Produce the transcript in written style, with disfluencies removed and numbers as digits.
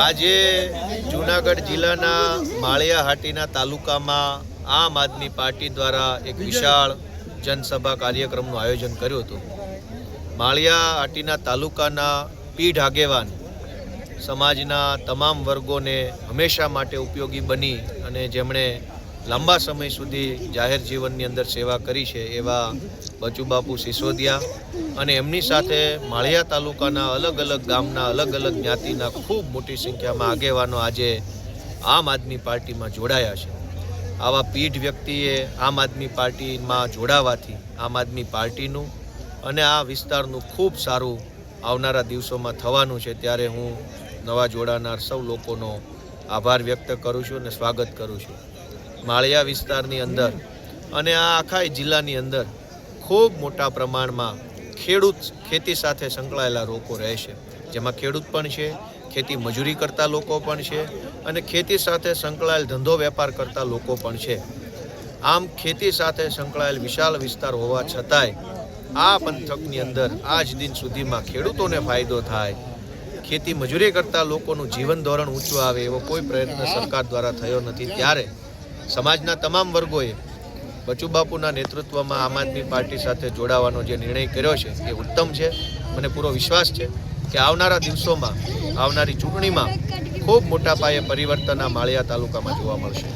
આજે જૂનાગઢ જિલ્લાના માળિયા હાટીના તાલુકામાં આમ આદમી પાર્ટી દ્વારા એક વિશાળ જનસભા કાર્યક્રમનું આયોજન કર્યું હતું। માળિયા હાટીના તાલુકાના પીઢ આગેવાન સમાજના તમામ વર્ગોને હંમેશા માટે ઉપયોગી બની અને જેમણે લાંબા સમય સુધી જાહેર જીવનની અંદર સેવા કરી છે એવા બચુબાપુ સિસોદિયા અને એમની સાથે માળિયા તાલુકાના અલગ અલગ ગામના અલગ અલગ જ્ઞાતિના ખૂબ મોટી સંખ્યામાં આગેવાનો આજે આમ આદમી પાર્ટીમાં જોડાયા છે। આવા પીઢ વ્યક્તિએ આમ આદમી પાર્ટીમાં જોડાવાથી આમ આદમી પાર્ટીનું અને આ વિસ્તારનું ખૂબ સારું આવનારા દિવસોમાં થવાનું છે। ત્યારે હું નવા જોડાનાર સૌ લોકોનો આભાર વ્યક્ત કરું છું અને સ્વાગત કરું છું। માળિયા વિસ્તારની અંદર અને આ આખા જિલ્લાની અંદર ખૂબ મોટા પ્રમાણમાં ખેતી સાથે સંકળાયેલા લોકો રહે છે, જેમાં ખેડૂત પણ છે, ખેતી મજૂરી કરતા લોકો પણ છે અને ખેતી સાથે સંકળાયેલ ધંધો વેપાર કરતા લોકો પણ છે। આમ ખેતી સાથે સંકળાયેલ વિશાળ વિસ્તાર હોવા છતાંય આ પંથકની અંદર આજ દિન સુધીમાં ખેડૂતોને ફાયદો થાય, ખેતી મજૂરી કરતા લોકોનું જીવન ધોરણ ઊંચું આવે એવો કોઈ પ્રયત્ન સરકાર દ્વારા થયો નથી। ત્યારે સમાજના તમામ વર્ગોએ બચુબાપુના નેતૃત્વમાં આમ આદમી પાર્ટી સાથે જોડાવાનો જે નિર્ણય કર્યો છે એ ઉત્તમ છે। મને પૂરો વિશ્વાસ છે કે આવનારા દિવસોમાં આવનારી ચૂંટણીમાં ખૂબ મોટા પાયે પરિવર્તન આ માળિયા તાલુકામાં જોવા મળશે।